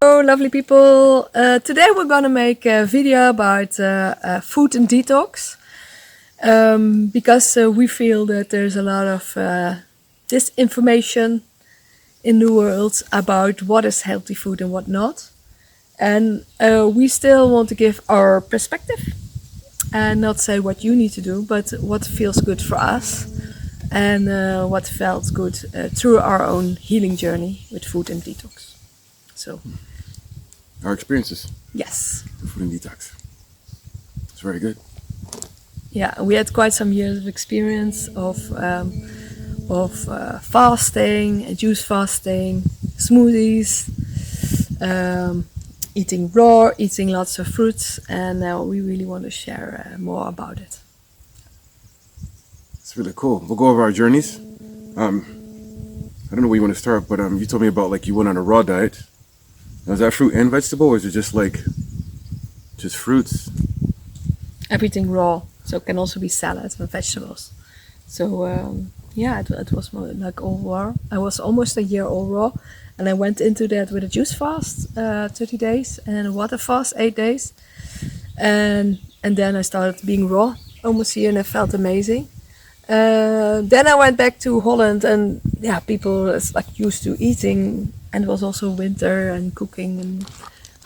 Hello lovely people, today we're gonna make a video about food and detox because we feel that there's a lot of disinformation in the world about what is healthy food and what not, and we still want to give our perspective and not say what you need to do, but what feels good for us and what felt good through our own healing journey with food and detox. So our experiences. Yes. Food and detox. It's very good. Yeah, we had quite some years of experience of fasting, juice fasting, smoothies, eating raw, eating lots of fruits, and now we really want to share more about it. It's really cool. We'll go over our journeys. I don't know where you want to start, but you told me about like you went on a raw diet. Now, is that fruit and vegetable, or is it just fruits? Everything raw, so it can also be salads and vegetables. So yeah, it was more like all raw. I was almost a year all raw, and I went into that with a juice fast, 30 days, and a water fast, 8 days, and then I started being raw almost a year, and I felt amazing. Then I went back to Holland, and yeah, people is like used to eating, and it was also winter and cooking, and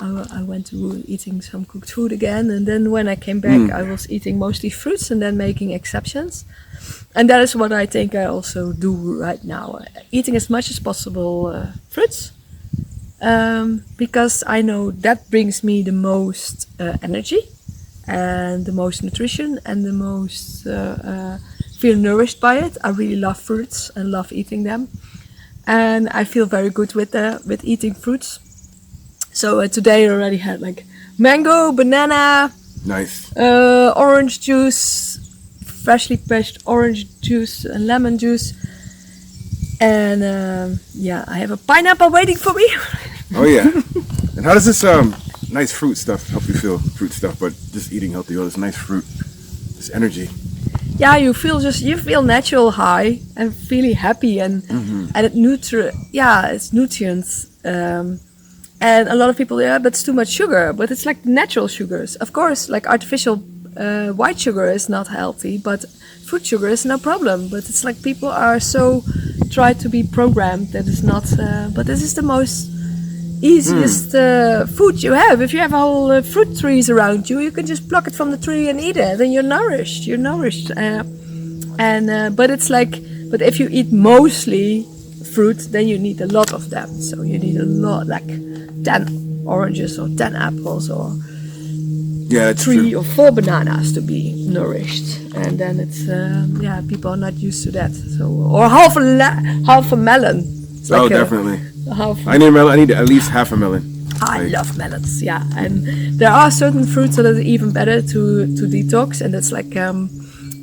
I went to eating some cooked food again. And then when I came back, I was eating mostly fruits and then making exceptions, and that is what I think I also do right now, eating as much as possible fruits, because I know that brings me the most energy and the most nutrition and the most feel nourished by it. I really love fruits and love eating them, and I feel very good with eating fruits. So today I already had like mango, banana, nice, orange juice, freshly pressed orange juice and lemon juice, and yeah, I have a pineapple waiting for me. Oh yeah. And how does this nice fruit stuff help you feel? Fruit stuff, but just eating healthy, all this nice fruit, this energy. Yeah, you feel natural high and feeling happy, and and it's nutrients, and a lot of people, yeah, but it's too much sugar, but it's like natural sugars. Of course, like artificial white sugar is not healthy, but fruit sugar is no problem. But it's like people are so try to be programmed that it's not. But this is the most easiest food you have. If you have whole fruit trees around you, you can just pluck it from the tree and eat it, and you're nourished. But it's like, but if you eat mostly fruit, then you need a lot of them. So you need a lot, like 10 oranges or 10 apples or 3 or 4 bananas to be nourished. And then it's yeah, people are not used to that. So or half a melon. It's like definitely. I need at least half a melon. I love melons, yeah. And there are certain fruits that are even better to detox, and that's like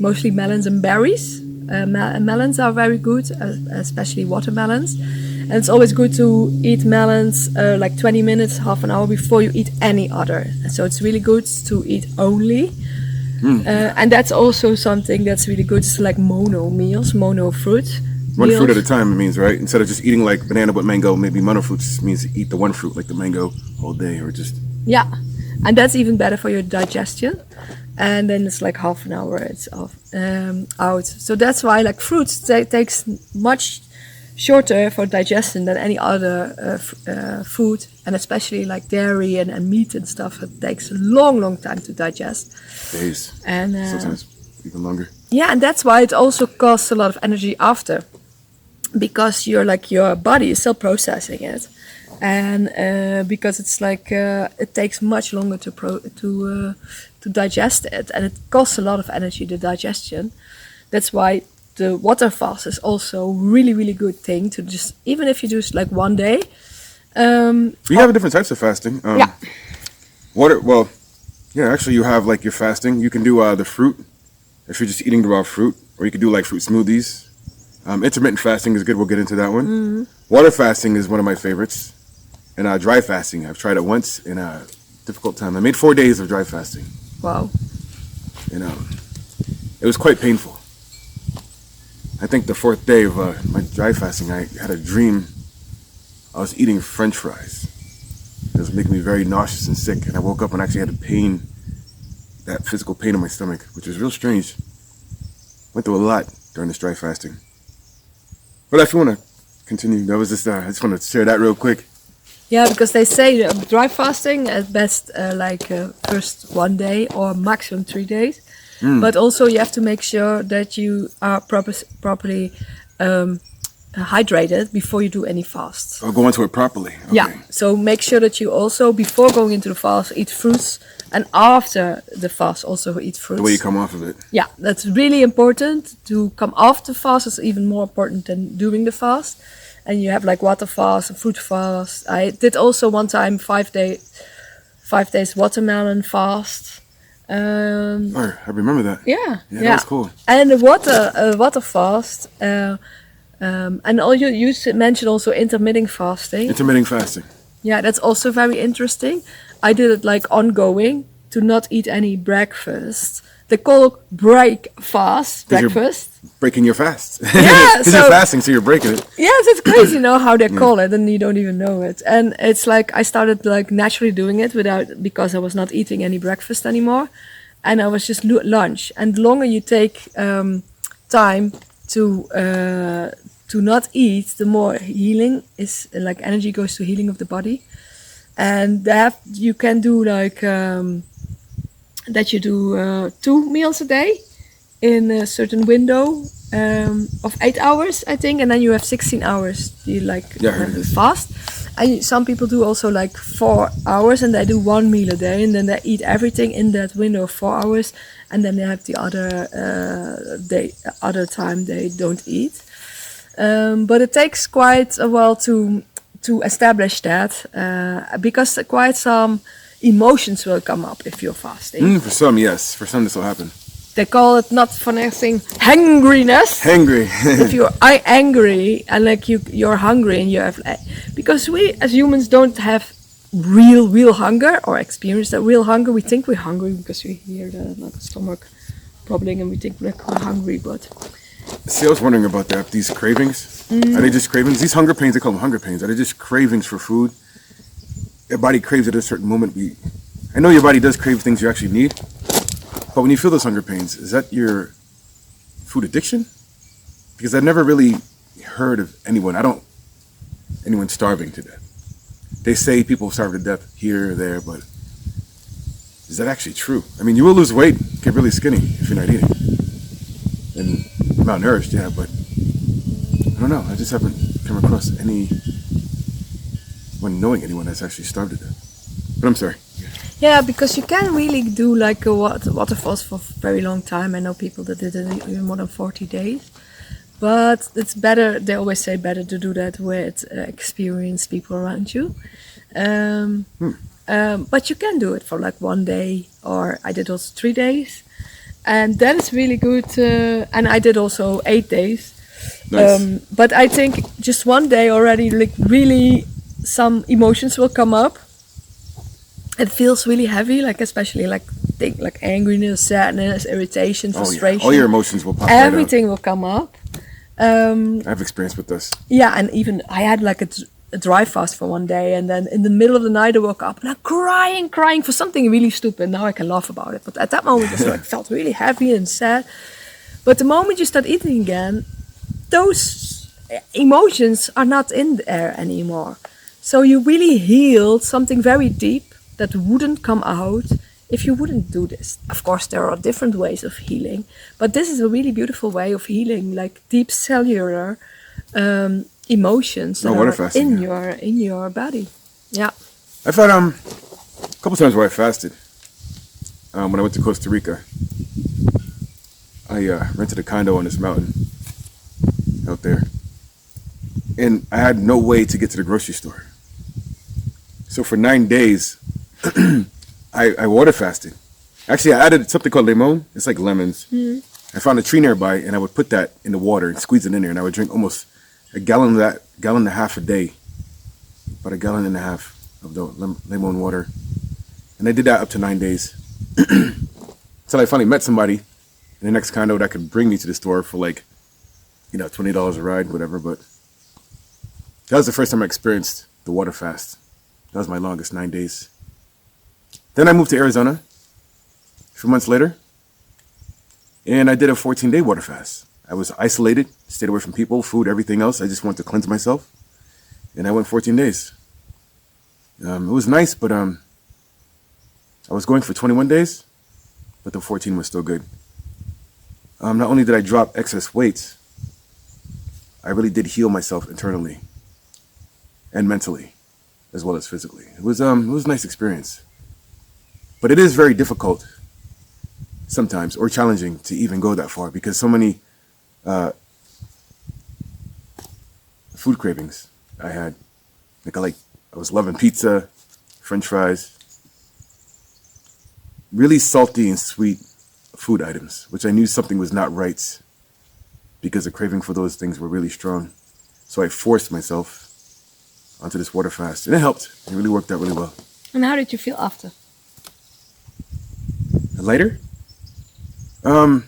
mostly melons and berries. Melons are very good, especially watermelons. And it's always good to eat melons like 20 minutes, half an hour before you eat any other. So it's really good to eat only. And that's also something that's really good. It's like mono meals, mono fruit. One fruit at a time, it means, right? Instead of just eating like banana but mango, maybe mono fruits means eat the one fruit, like the mango, all day, or just... Yeah, and that's even better for your digestion. And then it's like half an hour it's out. So that's why like fruits takes much shorter for digestion than any other food, and especially like dairy and meat and stuff. It takes a long time to digest. Days. And sometimes even longer. Yeah, and that's why it also costs a lot of energy after, because your body is still processing it, and because it's like it takes much longer to digest it, and it costs a lot of energy, the digestion. That's why the water fast is also really good thing to just, even if you do like one day. You have different types of fasting. Yeah. Actually you have like your fasting. You can do the fruit, if you're just eating the raw fruit, or you could do like fruit smoothies. Intermittent fasting is good. We'll get into that one. Water fasting is one of my favorites. And dry fasting, I've tried it once in a difficult time. I made 4 days of dry fasting. Wow. And it was quite painful. I think the 4th day of my dry fasting, I had a dream. I was eating French fries. was making me very nauseous and sick. And I woke up and actually had a pain, that physical pain in my stomach, which was real strange. Went through a lot during this dry fasting. But if you want to continue, that was just, I just want to share that real quick. Yeah, because they say dry fasting at best first 1 day or maximum 3 days. But also you have to make sure that you are properly hydrated before you do any fast. I'll go into it properly. Okay. Yeah, so make sure that you also, before going into the fast, eat fruits. And after the fast, also eat fruits. The way you come off of it. Yeah, that's really important. To come off the fast is even more important than during the fast. And you have like water fast, fruit fast. I did also one time 5 days watermelon fast. I remember that. Yeah, that was cool. And the water fast. And all you mentioned also intermitting fasting. Intermitting fasting. Yeah, that's also very interesting. I did it like ongoing, to not eat any breakfast. They call it breakfast. Breaking your fast. Yeah, because you're fasting, so you're breaking it. Yes, it's crazy, how they call it, and you don't even know it. And it's like I started like naturally doing it because I was not eating any breakfast anymore, and I was just lunch. And the longer you take time to not eat, the more healing is, like energy goes to healing of the body. And you can do like that you do 2 meals a day in a certain window of 8 hours, I think, and then you have 16 hours you fast. And some people do also like 4 hours, and they do 1 meal a day, and then they eat everything in that window of 4 hours, and then they have the other time they don't eat. But it takes quite a while to establish that, because quite some emotions will come up if you're fasting. For some, yes. For some, this will happen. They call it, not for nothing, hangriness. Hangry. If you're angry and like you're hungry and you have, because we as humans don't have real hunger or experience that real hunger. We think we're hungry because we hear the stomach probably and we think we're hungry, but. See, I was wondering about that. These cravings, are they just cravings? These hunger pains, they call them hunger pains. Are they just cravings for food? Your body craves at a certain moment. I know your body does crave things you actually need, but when you feel those hunger pains, is that your food addiction? Because I've never really heard of anyone starving to death. They say people starve to death here or there, but is that actually true? I mean, you will lose weight, get really skinny if you're not eating. And malnourished, yeah, but I don't know. I just haven't come across knowing anyone that's actually starved to death. But I'm sorry. Yeah, because you can really do like a water fast for a very long time. I know people that did it even more than 40 days. But it's better, they always say better to do that with experienced people around you. But you can do it for like 1 day, or I did also 3 days. And that is really good. And I did also 8 days. Nice. But I think just 1 day already, like really some emotions will come up. It feels really heavy, like especially like angriness, sadness, irritation, frustration. Yeah. All your emotions will pop Everything will come up. I have experience with this. Yeah, and even I had like a dry fast for 1 day, and then in the middle of the night I woke up and I'm crying for something really stupid. Now I can laugh about it, but at that moment it felt really heavy and sad. But the moment you start eating again, those emotions are not in there anymore. So you really healed something very deep that wouldn't come out if you wouldn't do this. Of course, there are different ways of healing, but this is a really beautiful way of healing, like deep cellular emotions that are in your body. Yeah. I've had a couple times where I fasted. When I went to Costa Rica, I rented a condo on this mountain out there, and I had no way to get to the grocery store. So for 9 days, I water fasted. Actually, I added something called limon. It's like lemons. Mm. I found a tree nearby, and I would put that in the water and squeeze it in there, and I would drink almost a gallon and a half a day. About a gallon and a half of the lemon water. And I did that up to 9 days. Until I finally met somebody in the next condo that could bring me to the store for like, $20 a ride, whatever. But that was the first time I experienced the water fast. That was my longest, 9 days. Then I moved to Arizona a few months later, and I did a 14-day water fast. I was isolated, stayed away from people, food, everything else. I just wanted to cleanse myself, and I went 14 days. It was nice, but I was going for 21 days, but the 14 was still good. Not only did I drop excess weight, I really did heal myself internally and mentally, as well as physically. It was a nice experience. But it is very difficult sometimes, or challenging, to even go that far, because so many food cravings I had. I was loving pizza, French fries, really salty and sweet food items, which I knew something was not right, because the craving for those things were really strong. So I forced myself onto this water fast, and it helped. It really worked out really well. And how did you feel after? Lighter? I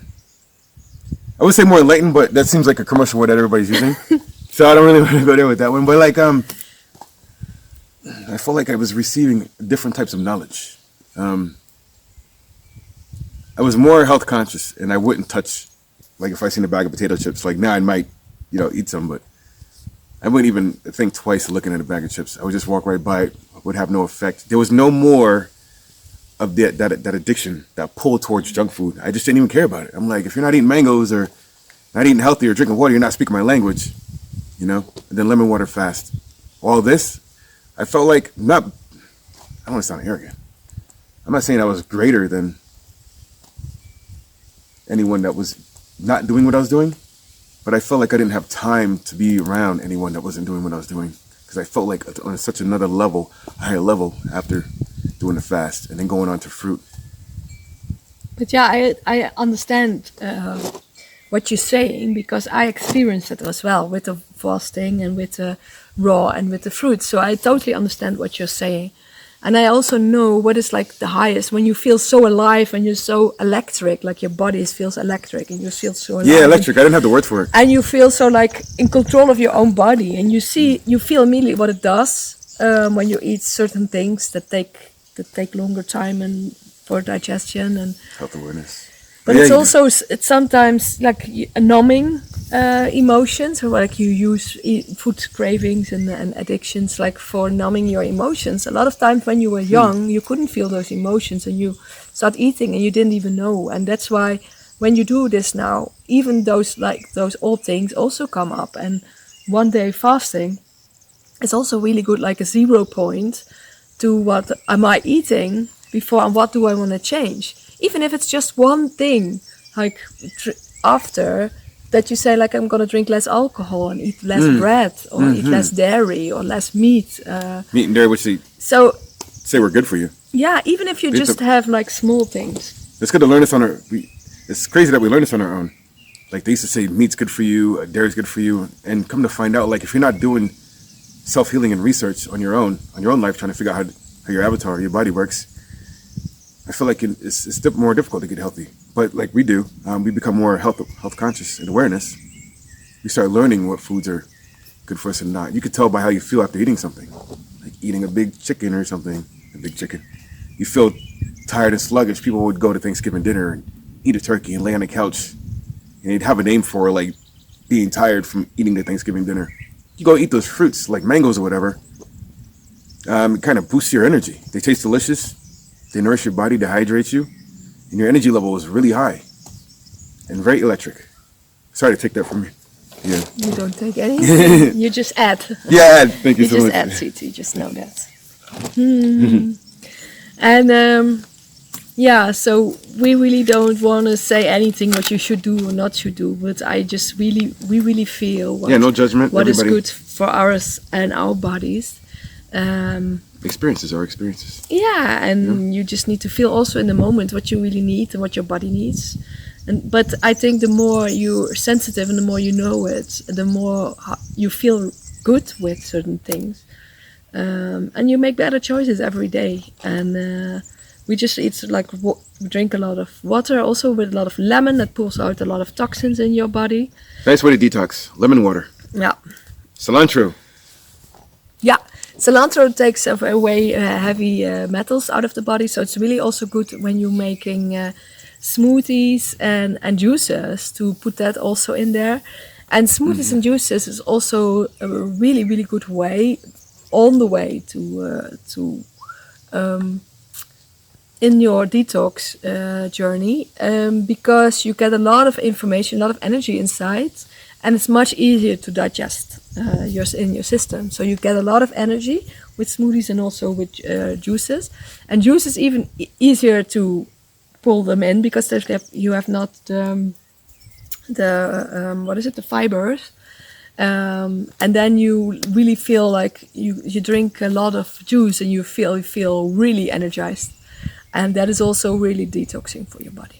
would say more enlightened, but that seems like a commercial word that everybody's using. So I don't really want to go there with that one. But I felt like I was receiving different types of knowledge. I was more health conscious, and I wouldn't touch, like if I seen a bag of potato chips, like now I might, eat some, but I wouldn't even think twice looking at a bag of chips. I would just walk right by it. It would have no effect. There was no more of that addiction, that pull towards junk food. I just didn't even care about it. I'm like, if you're not eating mangoes or not eating healthy or drinking water, you're not speaking my language, And then lemon water fast. All this, I felt like I don't want to sound arrogant. I'm not saying I was greater than anyone that was not doing what I was doing, but I felt like I didn't have time to be around anyone that wasn't doing what I was doing, because I felt like on such another level, a higher level, after doing the fast and then going on to fruit. But yeah, I understand what you're saying, because I experienced it as well with the fasting and with the raw and with the fruit. So I totally understand what you're saying. And I also know what is like the highest, when you feel so alive and you're so electric, like your body feels electric and you feel so alive. Yeah, electric. I didn't have the word for it. And you feel so like in control of your own body, and you feel immediately what it does when you eat certain things that take longer time and for digestion and health awareness. But it's also, it's sometimes like numbing emotions, or like you use food cravings and addictions like for numbing your emotions. A lot of times when you were young, you couldn't feel those emotions, and you start eating and you didn't even know. And that's why when you do this now, even those old things also come up. And one day fasting is also really good, like a 0 point to what am I eating before and what do I want to change. Even if it's just one thing, like after that you say, like, I'm going to drink less alcohol and eat less bread, or eat less dairy or less meat. Meat and dairy, which they say were good for you. Yeah, even if you just have like small things. It's good to learn this it's crazy that we learn this on our own. Like they used to say meat's good for you, dairy's good for you. And come to find out, like if you're not doing self-healing and research on your own life, trying to figure out how your avatar, your body works, I feel like it's more difficult to get healthy. But like we do, we become more health conscious and awareness. We start learning what foods are good for us and not. You could tell by how you feel after eating something, like eating a big chicken or something. A big chicken, you feel tired and sluggish. People would go to Thanksgiving dinner and eat a turkey and lay on the couch, and they'd have a name for like being tired from eating the Thanksgiving dinner. You go eat those fruits like mangoes or whatever. It kind of boosts your energy. They taste delicious. They nourish your body, they hydrate you, and your energy level is really high and very electric. Sorry to take that from you. Yeah. You don't take anything. You just add. Yeah, add. Thank you so much. You just add, Sweetie. Just know that. And so we really don't want to say anything what you should do or not should do, but we really feel no judgment. What is good for us and our bodies. Experiences are experiences. Yeah, and you just need to feel also in the moment what you really need and what your body needs. But I think the more you're sensitive and the more you know it, the more you feel good with certain things. And you make better choices every day. And we just eat, drink a lot of water, also with a lot of lemon that pulls out a lot of toxins in your body. Nice way to detox. Lemon water. Yeah. Cilantro. Yeah. Cilantro takes away heavy metals out of the body, so it's really also good when you're making smoothies and juices to put that also in there. And smoothies and juices is also a really, really good way on the way to in your detox journey, because you get a lot of information, a lot of energy inside, and it's much easier to digest in your system. So you get a lot of energy with smoothies and also with juices. And juice is even easier to pull them in because you have not the fibers. And then you really feel like you drink a lot of juice and you feel really energized, and that is also really detoxing for your body.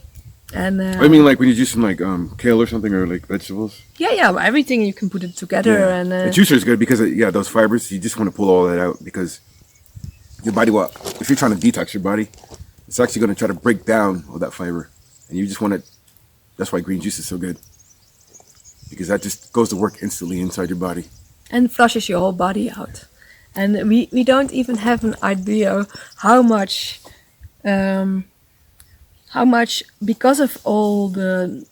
And I mean, like when you juice some like kale or something, or like vegetables. yeah, everything you can put it together. Yeah. And The juicer is good because those fibers, you just want to pull all that out because your body, if you're trying to detox your body, it's actually going to try to break down all that fiber, and you just want to. That's why green juice is so good, because that just goes to work instantly inside your body and flushes your whole body out. And we don't even have an idea how much because of all the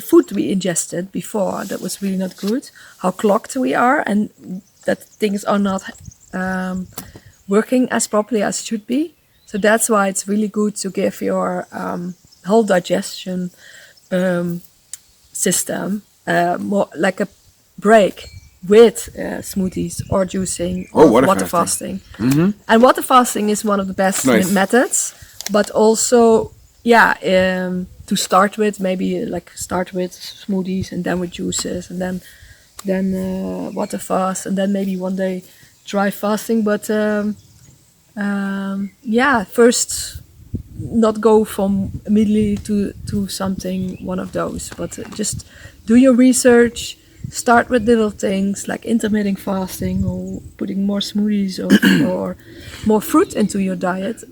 food we ingested before that was really not good, how clogged we are, and that things are not working as properly as should be. So that's why it's really good to give your whole digestion system more like a break with smoothies or juicing or water fasting. Mm-hmm. And water fasting is one of the best methods, but also to start with, maybe like start with smoothies and then with juices and then water fast and then maybe one day dry fasting. But first not go from immediately to something, one of those, but just do your research. Start with little things like intermitting fasting or putting more smoothies or more fruit into your diet.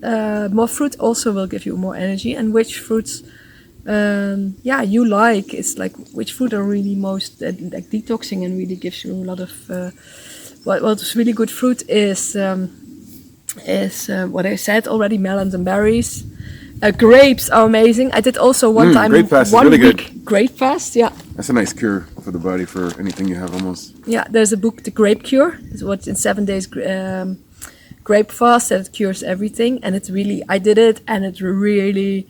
More fruit also will give you more energy. And which fruits you like, it's like which fruit are really most like detoxing and really gives you a lot of what's really good fruit is what I said already, melons and berries. Grapes are amazing. I did also one time grape fast one is really week good. Grape fast, yeah. That's a nice cure for the body for anything you have almost. Yeah, there's a book, The Grape Cure. It's what in 7 days grape fast that it cures everything, and it's really I did it and it really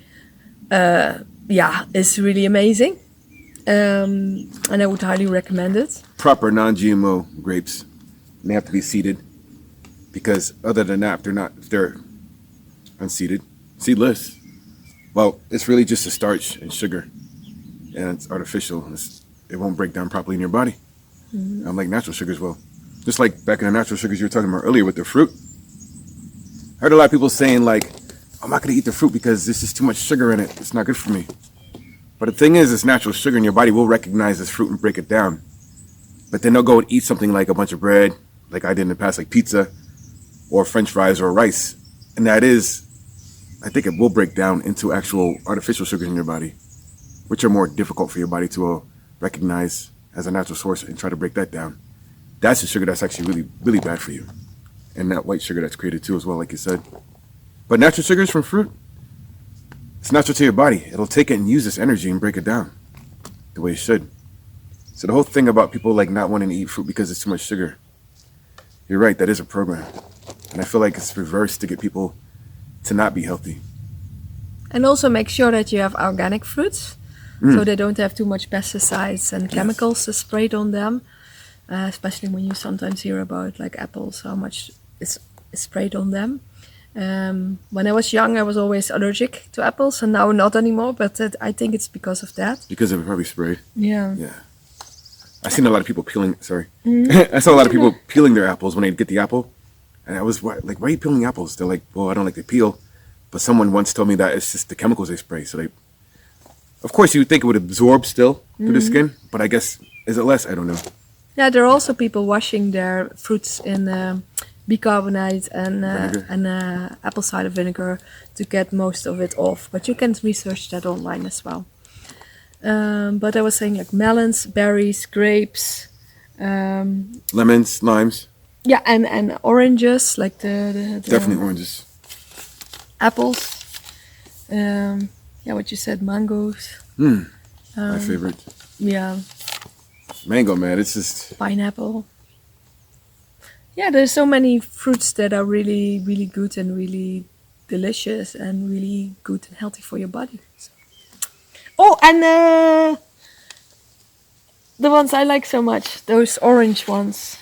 it's really amazing. And I would highly recommend it. Proper non-GMO grapes. And they have to be seeded because other than that, they're unseeded. Seedless. Well, it's really just a starch and sugar, and it's artificial. It won't break down properly in your body. Mm-hmm. Unlike natural sugars will. Just like back in the natural sugars you were talking about earlier with the fruit. I heard a lot of people saying like, I'm not going to eat the fruit because this is too much sugar in it. It's not good for me. But the thing is, it's natural sugar and your body will recognize this fruit and break it down. But then they'll go and eat something like a bunch of bread, like I did in the past, like pizza or French fries or rice. And that is, I think it will break down into actual artificial sugars in your body, which are more difficult for your body to recognize as a natural source and try to break that down. That's the sugar that's actually really, really bad for you. And that white sugar that's created too as well, like you said. But natural sugars from fruit, it's natural to your body. It'll take it and use this energy and break it down the way it should. So the whole thing about people like not wanting to eat fruit because it's too much sugar, you're right, that is a program. And I feel like it's reversed to get people to not be healthy. And also make sure that you have organic fruits, so they don't have too much pesticides and chemicals sprayed on them. Especially when you sometimes hear about like apples, how much is sprayed on them. When I was young, I was always allergic to apples, and now not anymore. But I think it's because of that. Because of it probably sprayed. Yeah. Yeah. I seen a lot of people peeling. Sorry, I saw a lot of people peeling their apples when they get the apple. And I was like, why are you peeling apples? They're like, well, I don't like to peel. But someone once told me that it's just the chemicals they spray. So of course, you would think it would absorb still through the skin. But I guess, is it less? I don't know. Yeah, there are also people washing their fruits in bicarbonate and apple cider vinegar to get most of it off. But you can research that online as well. But I was saying like melons, berries, grapes. Lemons, limes. Yeah, and oranges, like the Definitely oranges. apples. Yeah, what you said, mangoes. My favorite. Yeah, Mango, man. It's just pineapple. Yeah, there's so many fruits that are really, really good and really delicious and really good and healthy for your body. So. Oh, and the ones I like so much, those orange ones.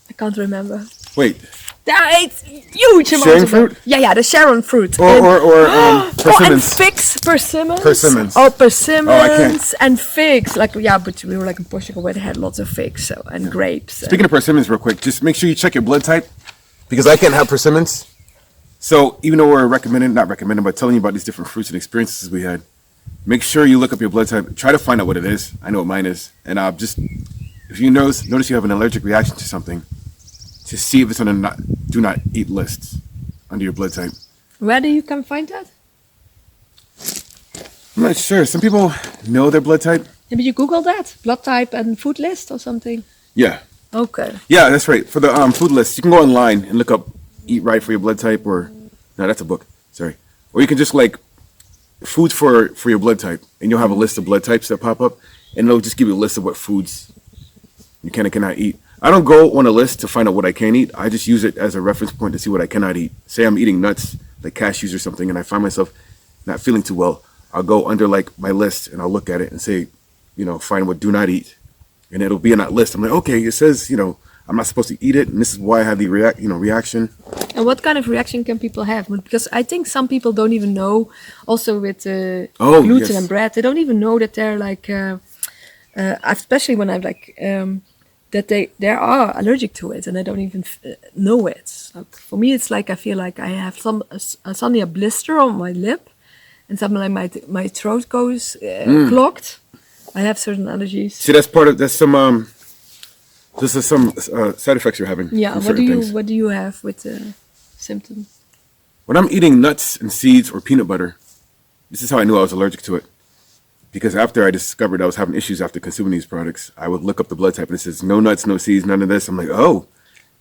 I can't remember. wait. There are huge amounts Sharon of them. fruit? Yeah, the Sharon fruit. Or Oh, and persimmons. figs, persimmons. Persimmons. Oh, Oh, I persimmons can't. and figs. Like, yeah, but we were like in Portugal where they had lots of figs, so and grapes. Speaking of persimmons, real quick, just make sure you check your blood type because I can't have persimmons. So even though we're not recommending, but telling you about these different fruits and experiences we had, make sure you look up your blood type. Try to find out what it is. I know what mine is, and just if you notice you have an allergic reaction to something, to see if it's on a do not eat list under your blood type. Where do you can find that? I'm not sure. Some people know their blood type. Yeah, but you Google that blood type and food list or something. Yeah, Okay. yeah, that's right. For the food list, you can go online and look up "Eat Right for Your Blood Type," or no, that's a book. Sorry. Or you can just like foods for your blood type, and you'll have a list of blood types that pop up, and it'll just give you a list of what foods you can and cannot eat. I don't go on a list to find out what I can eat. I just use it as a reference point to see what I cannot eat. Say I'm eating nuts, like cashews or something, and I find myself not feeling too well. I'll go under like my list and I'll look at it and say, find what do not eat, and it'll be in that list. I'm like, okay, it says, I'm not supposed to eat it, and this is why I have the reaction. And what kind of reaction can people have? Because I think some people don't even know. Also with gluten yes. and bread, they don't even know that they're like, especially when I'm like. That they are allergic to it and I don't even know it. So for me, it's like I feel like I have suddenly a blister on my lip, and suddenly my throat goes clogged. I have certain allergies. See, that's some side effects you're having. Yeah. from certain things. What do you have with the symptoms? When I'm eating nuts and seeds or peanut butter, this is how I knew I was allergic to it. Because after I discovered I was having issues after consuming these products, I would look up the blood type and it says no nuts, no seeds, none of this. I'm like, oh.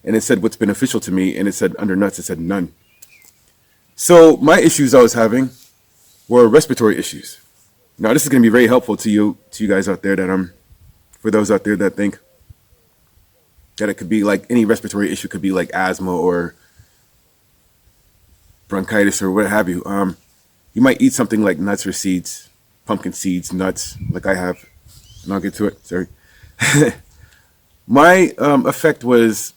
And it said what's beneficial to me, and it said under nuts, it said none. So my issues I was having were respiratory issues. Now this is going to be very helpful to you guys out there for those out there that think that it could be like any respiratory issue could be like asthma or bronchitis or what have you. You might eat something like nuts or seeds. Pumpkin seeds, nuts, like I have, and I'll get to it. Sorry. My effect was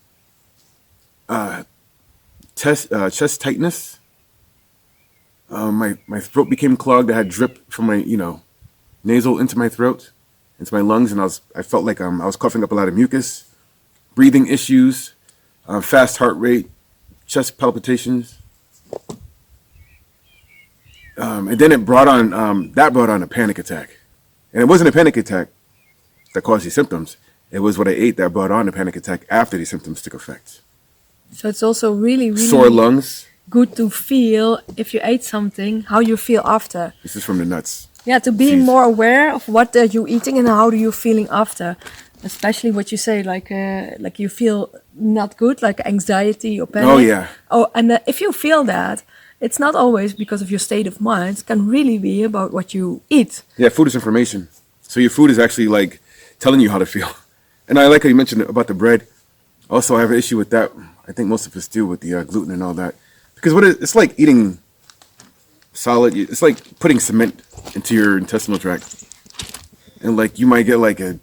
chest tightness. My throat became clogged. I had drip from my nasal into my throat, into my lungs, and I felt like I was coughing up a lot of mucus. Breathing issues, fast heart rate, chest palpitations. And then it brought on a panic attack, and it wasn't a panic attack that caused these symptoms. It was what I ate that brought on a panic attack after these symptoms took effect. So it's also really, really Sore lungs. good to feel if you ate something, how you feel after. This is from the nuts. Yeah, to be Seeds. more aware of what are you eating and how do you feeling after. Especially what you say, like you feel not good, like anxiety or panic. Oh yeah. Oh, and if you feel that. It's not always because of your state of mind. It can really be about what you eat. Yeah, food is information. So your food is actually like telling you how to feel. And I like how you mentioned about the bread. Also, I have an issue with that. I think most of us do with the gluten and all that. Because it's like eating solid. It's like putting cement into your intestinal tract. And like you might get like a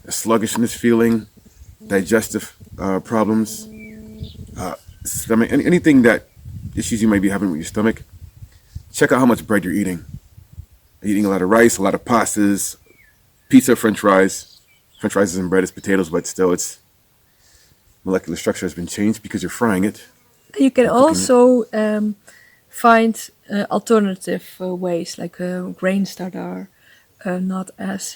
sluggishness feeling, digestive problems, stomach, anything that issues you might be having with your stomach. Check out how much bread you're eating. Are you eating a lot of rice, a lot of pastas, pizza, french fries? French fries isn't bread, it's potatoes, but still its molecular structure has been changed because you're frying it. You can also find alternative ways, like grains that are not as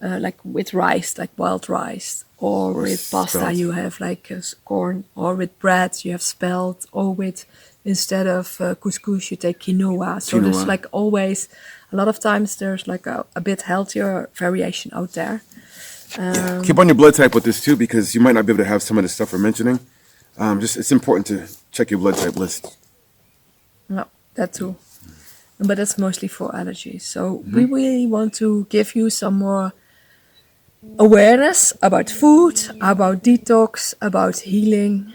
like with rice, like wild rice, or with pasta spelt. you have like corn, or with bread you have spelt, or with instead of couscous you take quinoa. So there's Quinoa. like always a lot of times there's like a bit healthier variation out there. Yeah. Keep on your blood type with this too, because you might not be able to have some of the stuff we're mentioning. Just it's important to check your blood type list. No, that too. But that's mostly for allergies. So we really want to give you some more awareness about food, about detox, about healing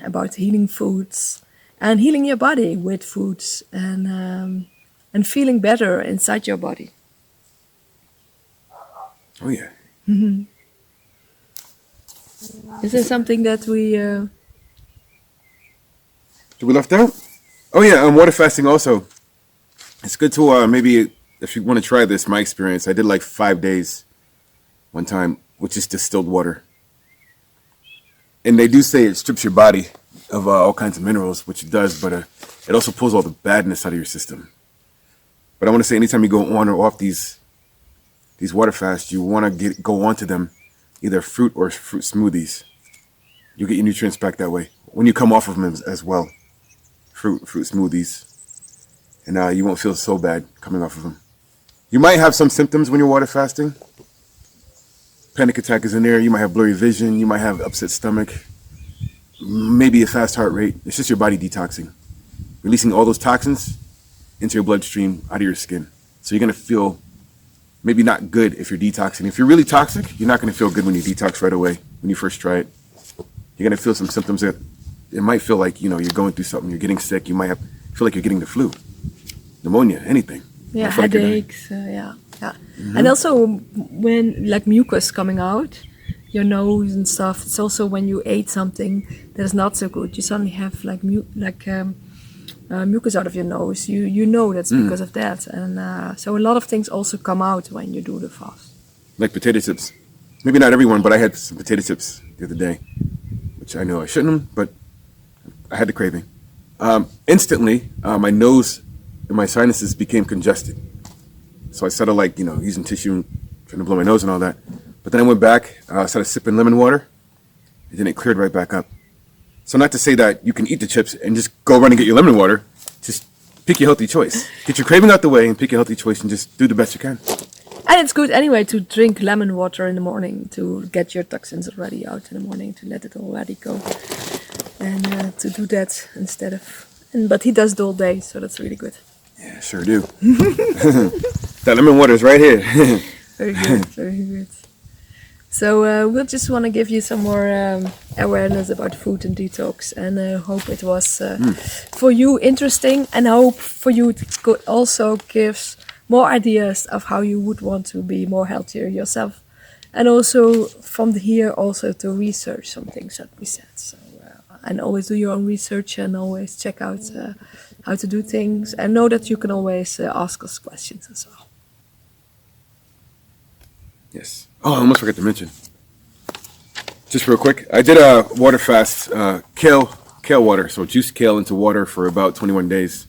foods, and healing your body with foods, and feeling better inside your body. Oh yeah. Is there something that we? Did we left out? Oh yeah. Water fasting also. It's good to maybe if you want to try this. My experience, I did like 5 days one time, which is distilled water. And they do say it strips your body of all kinds of minerals, which it does, but it also pulls all the badness out of your system. But I want to say anytime you go on or off these water fasts, you want to go onto them, either fruit or fruit smoothies. You get your nutrients back that way. When you come off of them as well, fruit smoothies. And you won't feel so bad coming off of them. You might have some symptoms when you're water fasting. Panic attack is in there. You might have blurry vision. You might have upset stomach. Maybe a fast heart rate. It's just your body detoxing. Releasing all those toxins into your bloodstream, out of your skin. So you're going to feel maybe not good if you're detoxing. If you're really toxic, you're not going to feel good when you detox right away, when you first try it. You're going to feel some symptoms that it might feel like, you're going through something. You're getting sick. You might feel like you're getting the flu, pneumonia, anything. Yeah, headaches. Yeah. And also when like mucus coming out, your nose and stuff. It's also when you ate something that is not so good. You suddenly have like mucus out of your nose. You know that's because of that. And so a lot of things also come out when you do the fast. Like potato chips. Maybe not everyone, but I had some potato chips the other day, which I know I shouldn't have, but I had the craving. Instantly, my nose and my sinuses became congested. So I started using tissue, trying to blow my nose and all that. But then I went back, started sipping lemon water, and then it cleared right back up. So not to say that you can eat the chips and just go run and get your lemon water. Just pick your healthy choice. Get your craving out the way and pick your healthy choice and just do the best you can. And it's good anyway to drink lemon water in the morning to get your toxins already out in the morning, to let it already go. And to do that instead of... But he does it all day, so that's really good. Yeah, sure do. That lemon water is right here. Very good, very good. So we'll just want to give you some more awareness about food and detox, and hope it was for you interesting, and hope for you it could also give more ideas of how you would want to be more healthier yourself, and also from here also to research some things that we said. So and always do your own research and always check out how to do things, and know that you can always ask us questions as well. Yes. Oh, I almost forgot to mention. Just real quick, I did a water fast, kale water. So juiced kale into water for about 21 days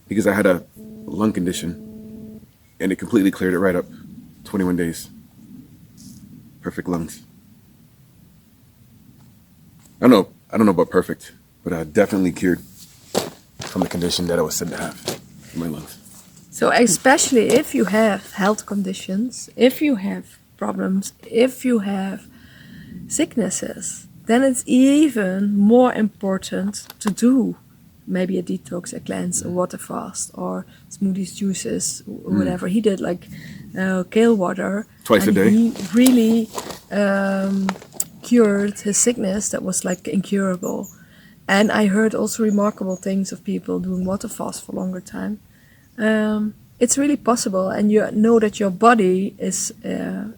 because I had a lung condition, and it completely cleared it right up. 21 days. Perfect lungs. I don't know about perfect, but definitely cured from the condition that I was said to have in my lungs. So especially if you have health conditions, if you have problems, if you have sicknesses, then it's even more important to do maybe a detox, a cleanse, a water fast, or smoothies, juices, whatever. He did like kale water. Twice a day. He really cured his sickness that was like incurable. And I heard also remarkable things of people doing water fast for longer time. It's really possible, and you know that your body is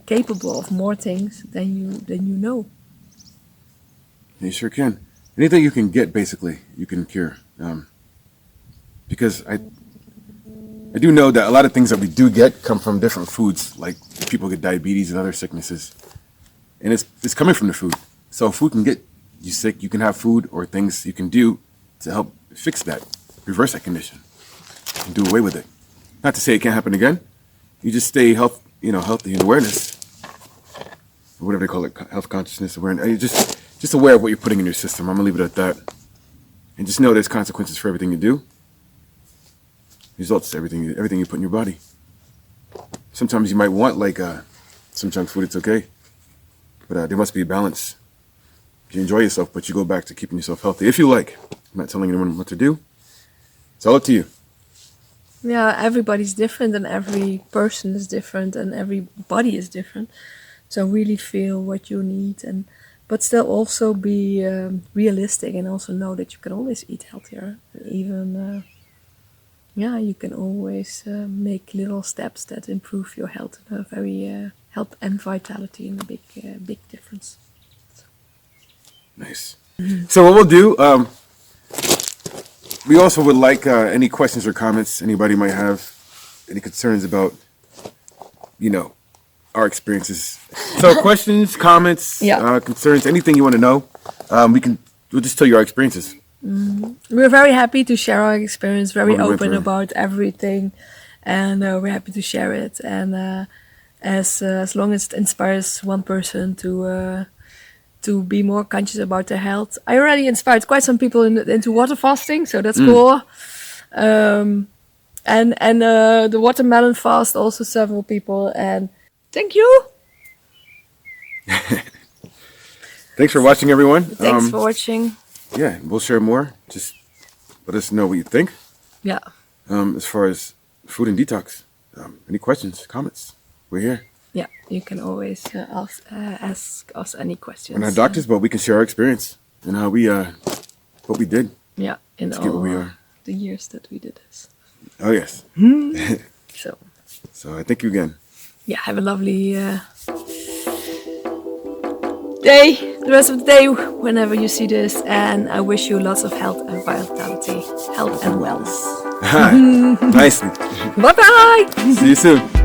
capable of more things than you know. You sure can. Anything you can get, basically, you can cure. Because I do know that a lot of things that we do get come from different foods, like people get diabetes and other sicknesses, and it's coming from the food. So if food can get you sick, you can have food or things you can do to help fix that, reverse that condition, and do away with it. Not to say it can't happen again. You just stay healthy and awareness, or whatever they call it, health consciousness, awareness. You're just aware of what you're putting in your system. I'm gonna leave it at that, and just know there's consequences for everything you do. Results to everything you put in your body. Sometimes you might want some junk food. It's okay. But there must be a balance. You enjoy yourself, but you go back to keeping yourself healthy. If you like. I'm not telling anyone what to do. It's all up to you. Yeah, everybody's different and every person is different and every body is different. So really feel what you need, but still also be realistic and also know that you can always eat healthier. Even, you can always make little steps that improve your health and a very health and vitality in a big difference. So. Nice. So what we'll do, we also would like any questions or comments anybody might have, any concerns about, our experiences. So questions, comments, concerns, anything you want to know, we'll just tell you our experiences. We're very happy to share our experience, very open through. about everything, and we're happy to share it. And as long as it inspires one person to be more conscious about their health. I already inspired quite some people into water fasting, so that's cool. And the watermelon fast also several people, and thank you. Thanks for watching, everyone. Thanks for watching. Yeah, we'll share more. Just let us know what you think. Yeah. As far as food and detox, any questions, comments, we're here. Yeah, you can always ask us any questions. We're not doctors, but we can share our experience and how we, what we did. Yeah, in to get all where we are. The years that we did this. Oh, yes. So I thank you again. Yeah, have a lovely day, the rest of the day, whenever you see this. And I wish you lots of health and vitality, health and wellness. Nicely. Bye-bye. See you soon.